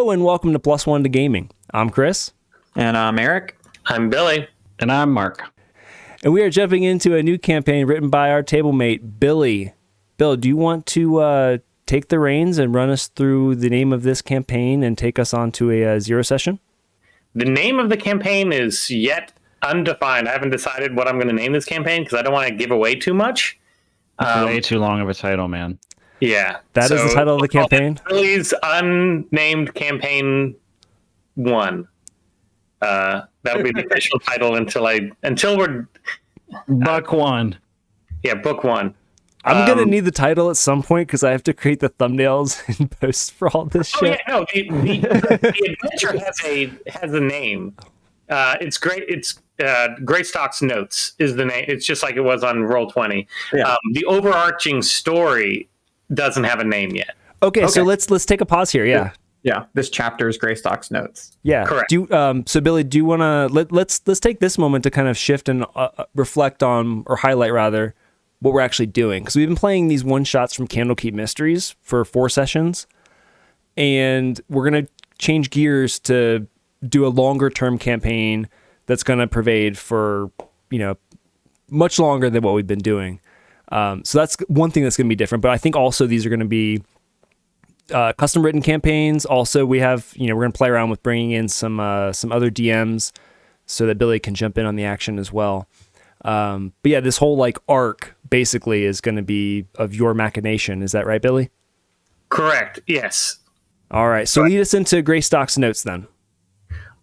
Hello and welcome to Plus One to Gaming. I'm Chris. And I'm Eric. I'm Billy. And I'm Mark. And we are jumping into a new campaign written by our tablemate, Billy. Bill, do you want to take the reins and run us through the name of this campaign and take us on to a zero session? The name of the campaign is yet undefined. I haven't decided what I'm going to name this campaign because I don't want to give away too much. Way too long of a title, man. Yeah. That is the title of the campaign? Billy's Unnamed Campaign 1. That'll be the official title until we're... Book 1. Yeah, book 1. I'm going to need the title at some point because I have to create the thumbnails and post for all this shit. Yeah, no, the adventure has a name. It's great. It's Greystock's Notes is the name. It's just like it was on Roll20. Yeah. The overarching story doesn't have a name yet. Okay, so let's take a pause here. Yeah. Yeah, this chapter is Greystock's Notes. Yeah. Correct. So Billy, do you want to let's take this moment to kind of shift and reflect on, or highlight rather, what we're actually doing, because we've been playing these one shots from Candlekeep Mysteries for 4 sessions, and we're gonna change gears to do a longer term campaign that's gonna pervade for much longer than what we've been doing. So that's one thing that's gonna be different. But I think also these are gonna be custom written campaigns. Also, we have we're gonna play around with bringing in some other DMs so that Billy can jump in on the action as well. But yeah, this whole arc basically is going to be of your machination. Is that right, Billy? Correct. Yes. All right. So lead us into Greystock's Notes then.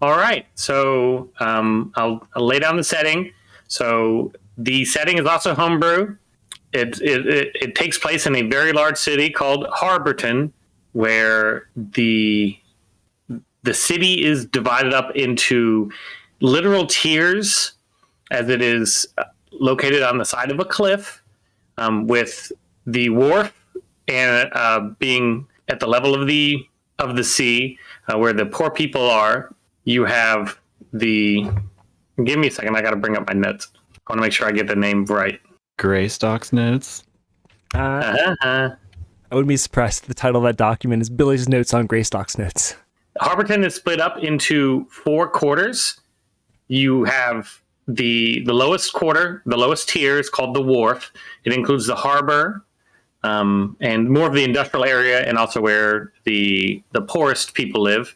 All right. So I'll lay down the setting. So the setting is also homebrew. It takes place in a very large city called Harborton, where the city is divided up into literal tiers, as it is located on the side of a cliff, with the wharf and being at the level of the sea, where the poor people are. You have the... Give me a second. I got to bring up my notes. I want to make sure I get the name right. Greystock's Notes. I wouldn't be surprised if the title of that document is Billy's Notes on Greystock's Notes. Harborton is split up into 4 quarters. You have the lowest quarter, the lowest tier is called the wharf. It includes the harbor and more of the industrial area, and also where the poorest people live.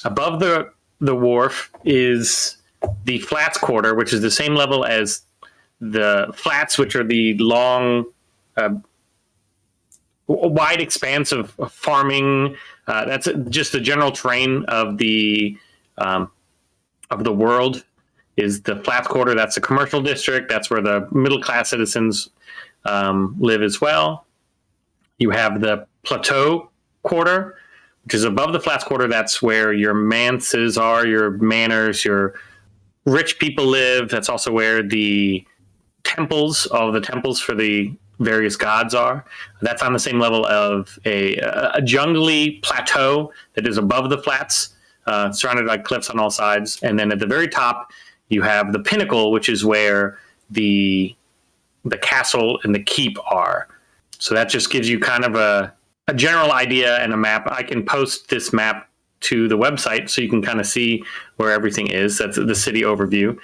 Above the wharf is the flats quarter, which is the same level as the flats, which are the long, wide expanse of farming. That's just the general terrain of the world. Is the flats quarter. That's the commercial district. That's where the middle class citizens live as well. You have the plateau quarter, which is above the flats quarter. That's where your manses are, your manors, your rich people live. That's also where the temples, all the temples for the various gods are. That's on the same level of a jungly plateau that is above the flats, surrounded by cliffs on all sides. And then at the very top, you have the pinnacle, which is where the castle and the keep are. So that just gives you kind of a general idea and a map. I can post this map to the website so you can kind of see where everything is. That's the city overview.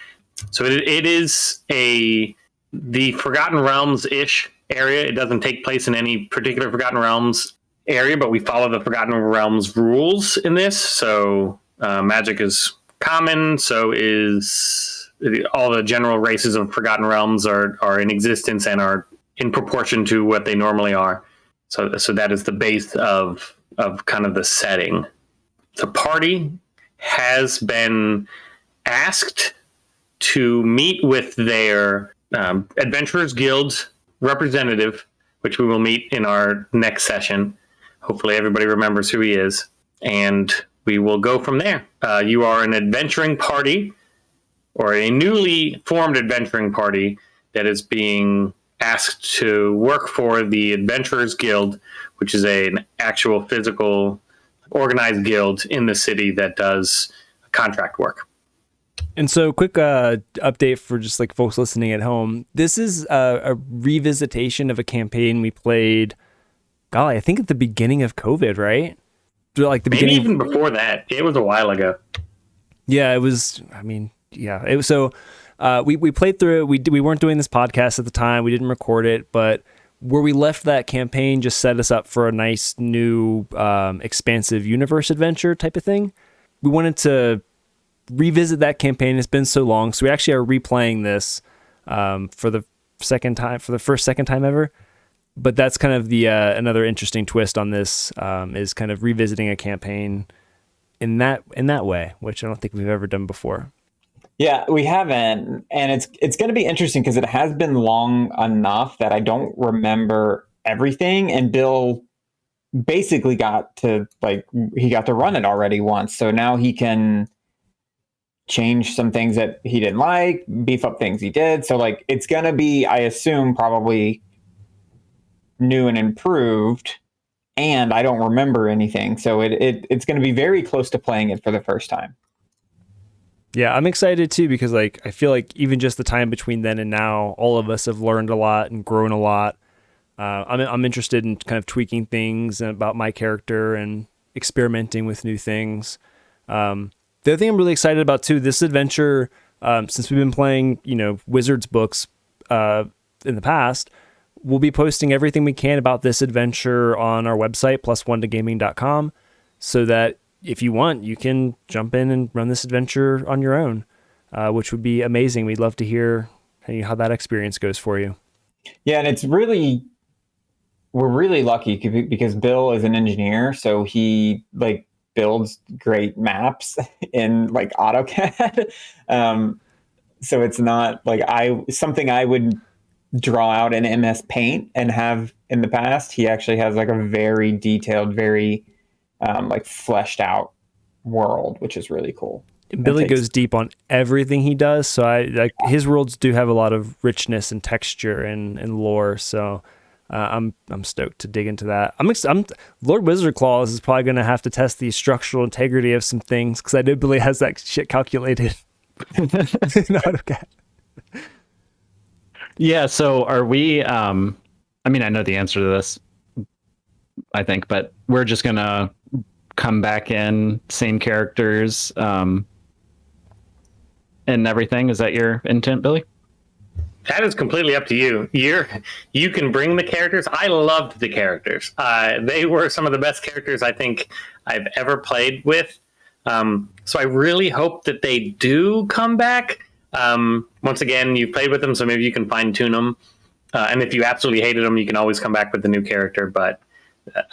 So it is the Forgotten Realms-ish area. It doesn't take place in any particular Forgotten Realms area, but we follow the Forgotten Realms rules in this. So magic is common, so is all the general races of Forgotten Realms are in existence and are in proportion to what they normally are. So that is the base of kind of the setting. The party has been asked to meet with their Adventurers Guild representative, which we will meet in our next session. Hopefully everybody remembers who he is, and we will go from there. You are an adventuring party, or a newly formed adventuring party that is being asked to work for the Adventurers Guild, which is an actual physical organized guild in the city that does contract work. And so quick update for just folks listening at home. This is a revisitation of a campaign we played, golly, I think at the beginning of COVID, right? like the Maybe beginning. even before that. It was a while ago. Yeah, it was. I mean, yeah, it was. So we played through it. We weren't doing this podcast at the time. We didn't record it, but where we left that campaign just set us up for a nice new expansive universe adventure type of thing. We wanted to revisit that campaign. It's been so long, so we actually are replaying this for the second time ever. But that's kind of the another interesting twist on this is kind of revisiting a campaign in that way, which I don't think we've ever done before. Yeah, we haven't, and it's going to be interesting because it has been long enough that I don't remember everything. And Bill basically got to run it already once, so now he can change some things that he didn't like, beef up things he did. So like it's going to be, I assume, probably new and improved. And I don't remember anything, so it's going to be very close to playing it for the first time. Yeah, I'm excited too because like I feel like even just the time between then and now, all of us have learned a lot and grown a lot. I'm interested in kind of tweaking things about my character and experimenting with new things. The other thing I'm really excited about too, this adventure, since we've been playing, Wizards books in the past, we'll be posting everything we can about this adventure on our website, +1togaming.com, so that if you want, you can jump in and run this adventure on your own, which would be amazing. We'd love to hear how that experience goes for you. Yeah, and we're really lucky because Bill is an engineer, so he builds great maps in AutoCAD. So it's not something I would draw out in MS Paint and have in the past. He actually has a very detailed, very fleshed out world, which is really cool. Billy goes deep on everything he does, so his worlds do have a lot of richness and texture and lore. So I'm stoked to dig into that. I'm Lord Wizard Claws is probably going to have to test the structural integrity of some things because I know Billy has that shit calculated in AutoCAD. Yeah. So are we? I mean, I know the answer to this, I think, but we're just gonna come back in same characters and everything. Is that your intent, Billy? That is completely up to you. You can bring the characters. I loved the characters. They were some of the best characters I think I've ever played with. So I really hope that they do come back. Once again, you've played with them, so maybe you can fine tune them. And if you absolutely hated them, you can always come back with a new character. But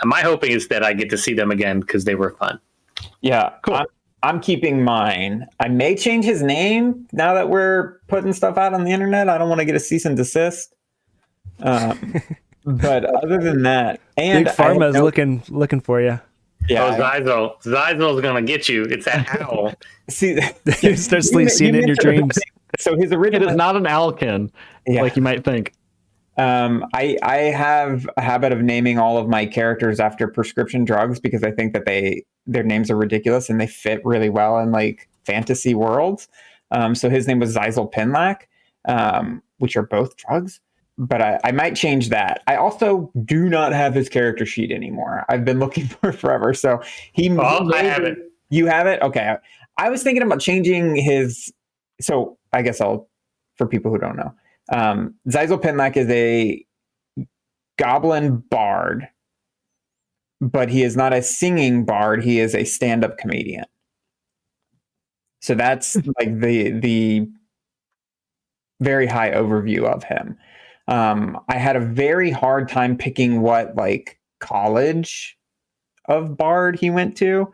my hoping is that I get to see them again because they were fun. Yeah, cool. I'm keeping mine. I may change his name now that we're putting stuff out on the internet. I don't want to get a cease and desist. But other than that, and Big Pharma's looking for you. Yeah, Zyzel's gonna get you. It's that owl. See, you start seeing it in your dreams. So his original it is not an owlkin, like you might think. I have a habit of naming all of my characters after prescription drugs because I think that their names are ridiculous and they fit really well in fantasy worlds. So his name was Zyzel Pinlack, which are both drugs. But I might change that. I also do not have his character sheet anymore. I've been looking for it forever. So I have it. You have it? Okay. I was thinking about changing his. So I guess for people who don't know, Zyzel Pinlack is a goblin bard, but he is not a singing bard. He is a stand-up comedian. So that's the very high overview of him. I had a very hard time picking what college of bard he went to.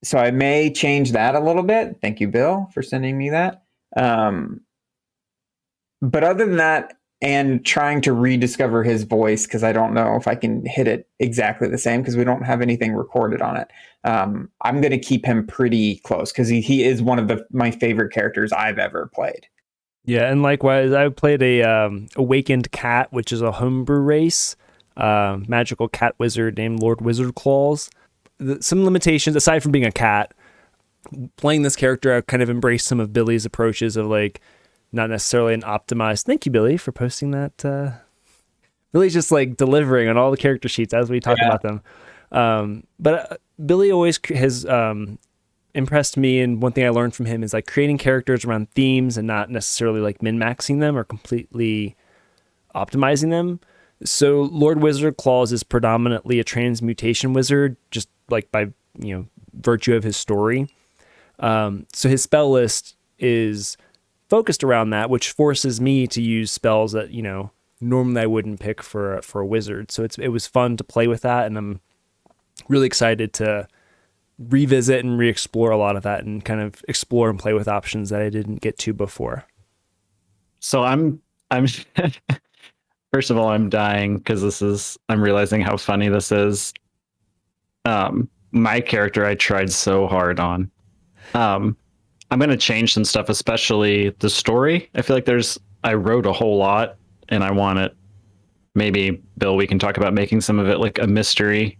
So I may change that a little bit. Thank you, Bill, for sending me that. But other than that, and trying to rediscover his voice, because I don't know if I can hit it exactly the same because we don't have anything recorded on it. I'm going to keep him pretty close because he is one of my favorite characters I've ever played. Yeah, and likewise, I played a Awakened Cat, which is a homebrew race, magical cat wizard named Lord Wizard Claws. Some limitations, aside from being a cat, playing this character, I kind of embraced some of Billy's approaches of not necessarily an optimized. Thank you, Billy, for posting that. Billy's just delivering on all the character sheets as we talk about them. But Billy always has impressed me, and one thing I learned from him is like creating characters around themes and not necessarily like min-maxing them or completely optimizing them. So Lord Wizard Claus is predominantly a transmutation wizard, just like by virtue of his story. So his spell list is focused around that, which forces me to use spells that normally I wouldn't pick for a wizard. So it was fun to play with that, and I'm really excited to revisit and re-explore a lot of that and kind of explore and play with options that I didn't get to before. So I'm first of all, I'm dying because I'm realizing how funny this is. My character I tried so hard on. I'm going to change some stuff, especially the story. I feel like I wrote a whole lot and I want it. Maybe, Bill, we can talk about making some of it like a mystery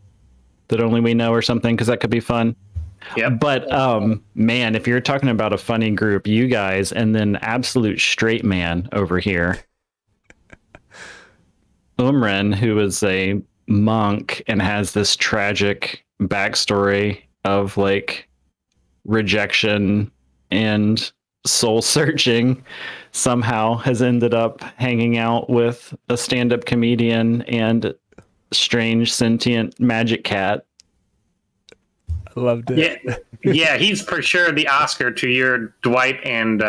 that only we know or something, because that could be fun. Yeah. But man, if you're talking about a funny group, you guys, and then absolute straight man over here, Umren, who is a monk and has this tragic backstory of like rejection and soul searching, somehow has ended up hanging out with a stand-up comedian and strange sentient magic cat. I loved it. Yeah, he's for sure the Oscar to your Dwight and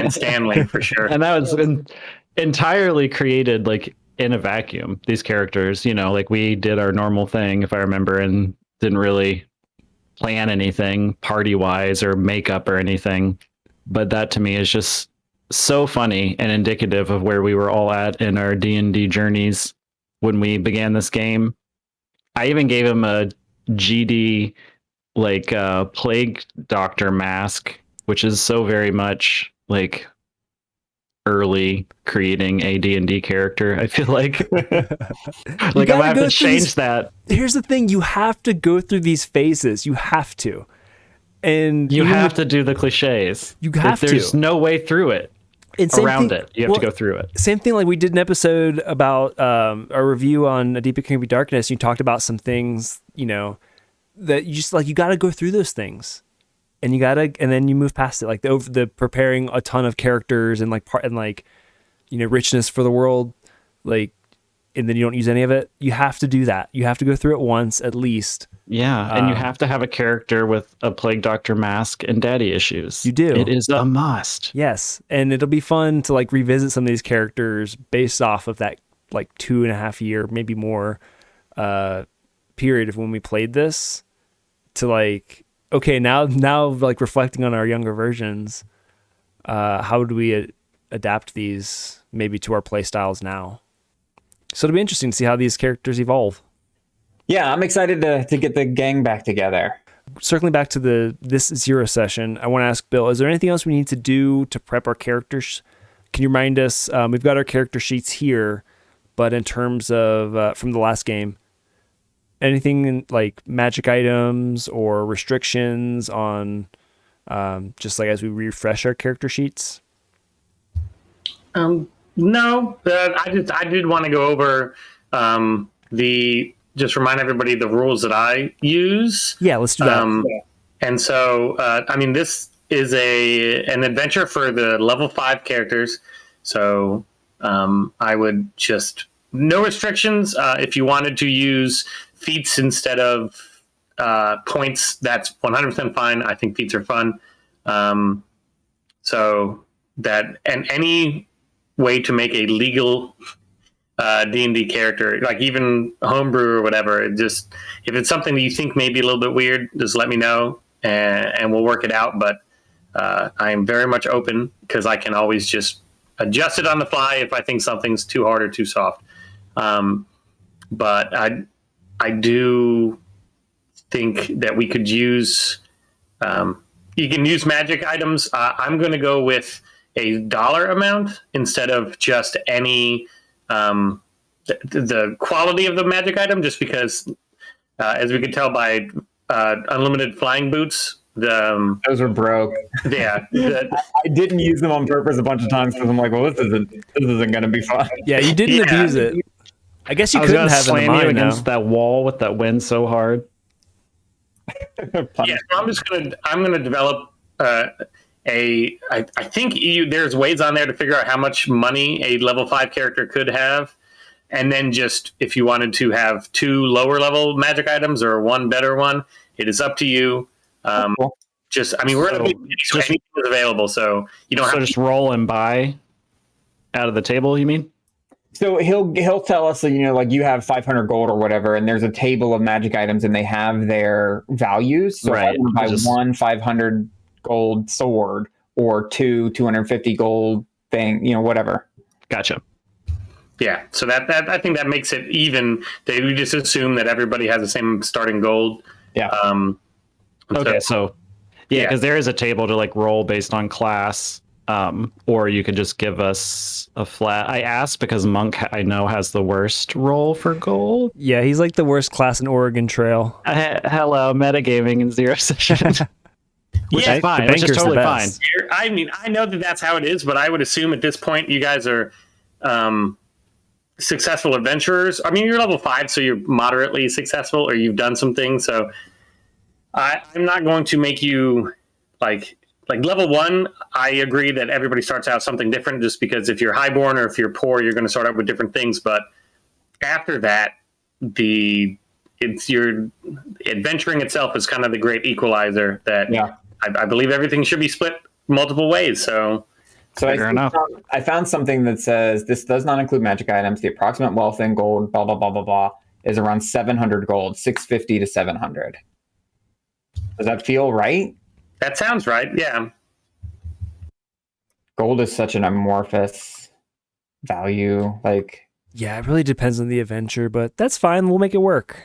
Stanley, for sure. And that was entirely created like in a vacuum. These characters, like we did our normal thing, if I remember, and didn't really plan anything party-wise or makeup or anything. But that to me is just so funny and indicative of where we were all at in our D&D journeys when we began this game. I even gave him a GD like plague doctor mask, which is so very much like early creating a D&D character. I feel like like I have to change that. Here's the thing, you have to go through these phases. You have to. And you have to do the cliches. You have to. There's no way through it. Around it. You have to go through it. Same thing, like we did an episode about a review on A Deep and Creepy Darkness. You talked about some things, that you just like, you got to go through those things. And and then you move past it, like the preparing a ton of characters and richness for the world, like, and then you don't use any of it. You have to do that. You have to go through it once at least. Yeah, and you have to have a character with a plague doctor mask and daddy issues. You do. It is a must. Yes, and it'll be fun to like revisit some of these characters based off of that like 2.5 year, maybe more, period of when we played this. To like, okay, now like reflecting on our younger versions, how do we adapt these maybe to our play styles now? So it'll be interesting to see how these characters evolve. Yeah, I'm excited to get the gang back together. Circling back to this zero session, I want to ask Bill, is there anything else we need to do to prep our characters? Can you remind us, we've got our character sheets here, but in terms of, from the last game, anything like magic items or restrictions on just like as we refresh our character sheets? No, I did want to go over just remind everybody the rules that I use. Yeah, let's do that. And so, this is an adventure for the level 5 characters. So I would just, no restrictions. If you wanted to use feats instead of points, that's 100% fine. I think feats are fun. So that, and any way to make a legal D&D character, like even homebrew or whatever, just if it's something that you think may be a little bit weird, just let me know and we'll work it out. But I am very much open because I can always just adjust it on the fly if I think something's too hard or too soft. But I do think that we could use, you can use magic items. I'm going to go with a dollar amount instead of just any, the quality of the magic item, just because, as we could tell by unlimited flying boots, those were broke. Yeah, I didn't use them on purpose a bunch of times because I'm like, well, this isn't going to be fun. Yeah, you didn't abuse it. I guess you I was couldn't gonna have in the slam you mine against now. that wall with that wind so hard. Yeah, so I'm gonna develop I think there's ways on there to figure out how much money a level 5 character could have, and then just if you wanted to have 2 lower level magic items or 1 better one, it is up to you. Cool. We're in a big city, so just- anything is available, so you don't So have just roll and buy out of the table, you mean? So he'll tell us, like you have 500 gold or whatever, and there's a table of magic items, and they have their values. So if I Right. want to buy Just- 1 500 gold sword or 2 250 gold thing, whatever. Gotcha. Yeah, so that I think that makes it even. They would just assume that everybody has the same starting gold. Yeah. Okay, so yeah, Yeah. because there is a table to like roll based on class, or you could just give us a flat. I asked because Monk I know has the worst roll for gold. Yeah, he's like the worst class in Oregon Trail. Hello, metagaming in 0 session. Which Yeah, is fine. the Which is banker's the totally fine. best. I mean, I know that that's how it is, but I would assume at this point you guys are successful adventurers. I mean, you're level 5, so you're moderately successful, or you've done some things. So I'm not going to make you like level 1. I agree that everybody starts out something different, just because if you're highborn or if you're poor, you're going to start out with different things. But after that, your adventuring itself is kind of the great equalizer that Yeah. I believe everything should be split multiple ways. So Fair enough. I found something that says this does not include magic items. The approximate wealth in gold, blah blah blah blah blah, is around 700 gold, 650 to 700. Does that feel right? that sounds right. Yeah. Gold is such an amorphous value. Yeah, it really depends on the adventure, but that's fine. We'll make it work.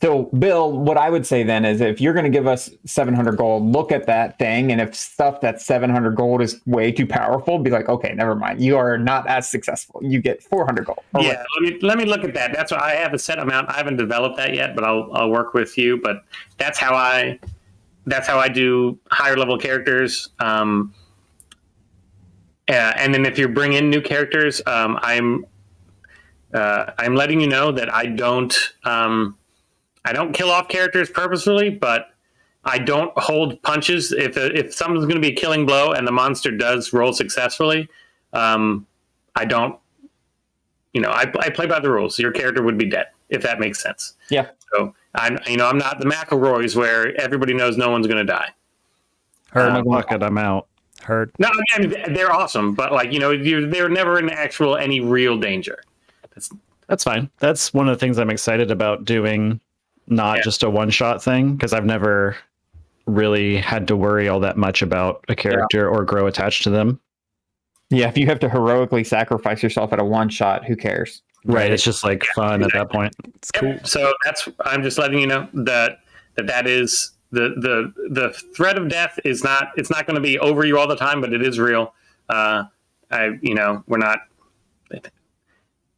So, Bill, what I would say then is if you're going to give us 700 gold, look at that thing. And if stuff that's 700 gold is way too powerful, be like, okay, never mind. You are not as successful. You get 400 gold. Yeah, let me look at that. That's what I have a set amount. I haven't developed that yet, but I'll work with you. But that's how I do higher level characters. And then if you bring in new characters, I'm letting you know that I don't kill off characters purposefully, but I don't hold punches. If someone's going to be a killing blow and the monster does roll successfully, I don't. I play by the rules. Your character would be dead, if that makes sense. Yeah. So I'm not the McElroys where everybody knows no one's going to die. Heard. Fuck it, I'm out. Heard. No, I mean they're awesome, but they're never in any real danger. That's fine. That's one of the things I'm excited about doing, not just a one-shot thing, because I've never really had to worry all that much about a character or grow attached to them. Yeah, if you have to heroically sacrifice yourself at a one shot, who cares? Right. It's just like fun at that point. It's cool. Yep. So I'm just letting you know that is the threat of death is not. It's not going to be over you all the time, but it is real. We're not.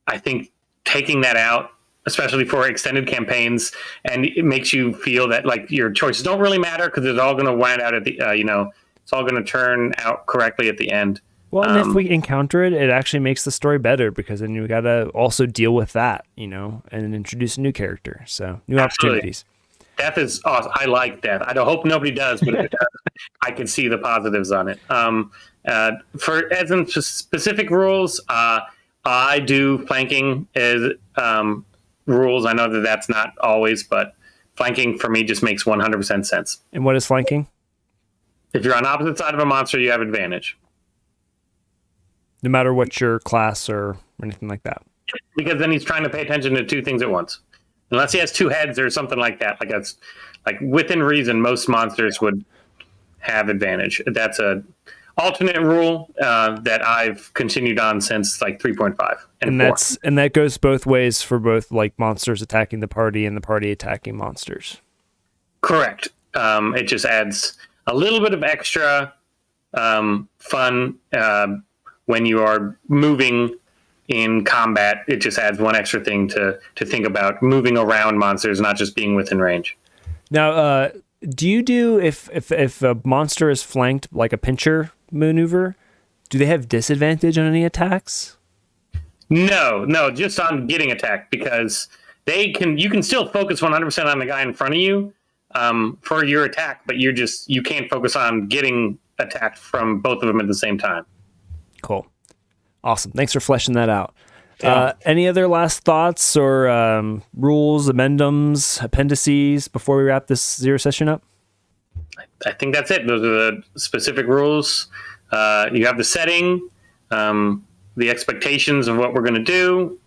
I think taking that out, especially for extended campaigns, and it makes you feel that like your choices don't really matter because it's all going to wind out at the it's all going to turn out correctly at the end. Well, and if we encounter it, it actually makes the story better because then you got to also deal with that, and introduce a new character. So new opportunities. Death is awesome. I like death. I hope nobody does, but if it does, I can see the positives on it. For as in specific rules, I do flanking as rules. I know that that's not always, but flanking for me just makes 100% sense. And what is flanking? If you're on opposite side of a monster, you have advantage. No matter what your class or anything like that. Because then he's trying to pay attention to two things at once. Unless he has two heads or something like that. Like within reason, most monsters would have advantage. That's a alternate rule that I've continued on since like 3.5 and 4. And that goes both ways for both like monsters attacking the party and the party attacking monsters. Correct. It just adds a little bit of extra fun when you are moving in combat. It just adds one extra thing to think about, moving around monsters, not just being within range. Now, do you do if a monster is flanked like a pincher maneuver, do they have disadvantage on any attacks? No, just on getting attacked, because you can still focus 100% on the guy in front of you for your attack, but you can't focus on getting attacked from both of them at the same time. Cool. Awesome. Thanks for fleshing that out. Yeah. Any other last thoughts or rules, amendments, appendices before we wrap this zero session up? I think that's it. Those are the specific rules. You have the setting, the expectations of what we're going to do.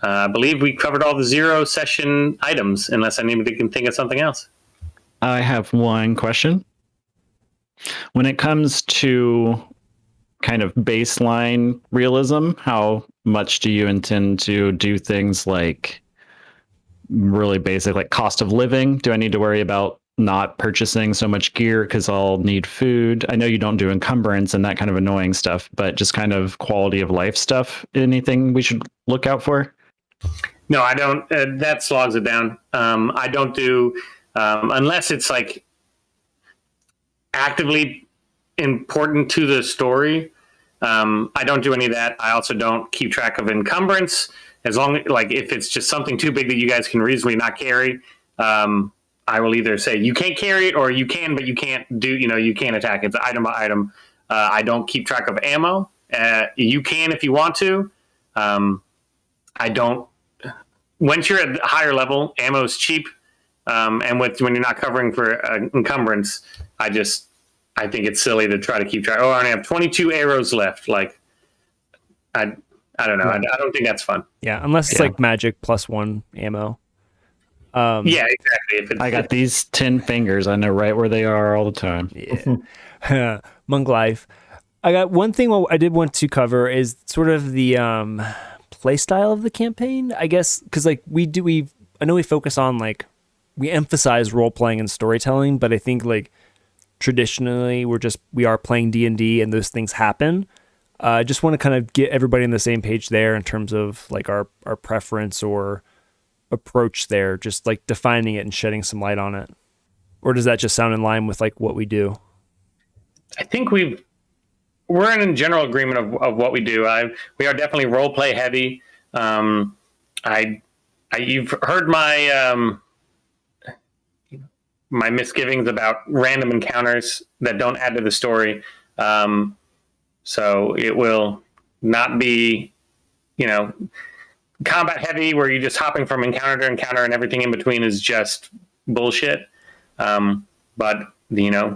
I believe we covered all the zero session items, unless anybody can think of something else. I have one question. When it comes to kind of baseline realism, how much do you intend to do things like really basic, like cost of living? Do I need to worry about not purchasing so much gear because I'll need food? I know you don't do encumbrance and that kind of annoying stuff, but just kind of quality of life stuff. Anything we should look out for? No, I don't. That slogs it down. I don't do, unless it's like actively important to the story. I don't do any of that. I also don't keep track of encumbrance. As long as, like, if it's just something too big that you guys can reasonably not carry, I will either say you can't carry it, or you can, but you can't do, you can't attack it. It's item by item. I don't keep track of ammo. You can if you want to. I don't. Once you're at a higher level, ammo is cheap, and when you're not covering for encumbrance, I think it's silly to try to keep track. Oh, I only have 22 arrows left. Like, I don't know. I don't think that's fun. Yeah, unless it's like magic +1 ammo. Yeah, exactly. I got these 10 fingers. I know right where they are all the time. Yeah. Monk life. I got one thing I did want to cover is sort of the play style of the campaign, I guess, because like I know we focus on, like, we emphasize role playing and storytelling, but I think like traditionally we are playing D&D and those things happen. I just want to kind of get everybody on the same page there in terms of like our preference or approach there, just like defining it and shedding some light on it. Or does that just sound in line with like what we do? I think we're in general agreement of what we do. We are definitely role play heavy. You've heard my my misgivings about random encounters that don't add to the story. So it will not be, combat heavy where you're just hopping from encounter to encounter and everything in between is just bullshit. But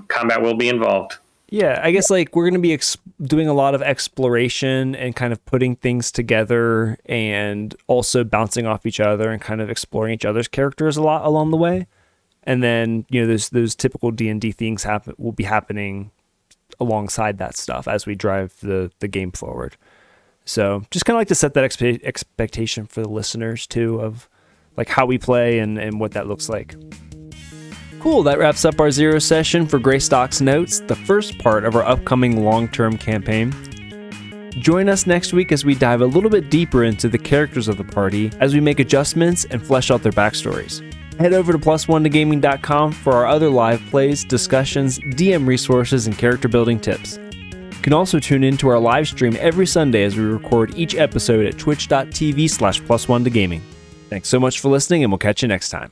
combat will be involved. Yeah, I guess like we're going to be doing a lot of exploration and kind of putting things together and also bouncing off each other and kind of exploring each other's characters a lot along the way. And then, those typical D&D things will be happening alongside that stuff as we drive the game forward. So just kind of like to set that expectation for the listeners too, of like how we play and what that looks like. Cool. That wraps up our zero session for Greystock's Notes, the first part of our upcoming long-term campaign. Join us next week as we dive a little bit deeper into the characters of the party as we make adjustments and flesh out their backstories. Head over to +1togaming.com for our other live plays, discussions, DM resources, and character building tips. You can also tune in to our live stream every Sunday as we record each episode at twitch.tv/+1togaming. Thanks so much for listening, and we'll catch you next time.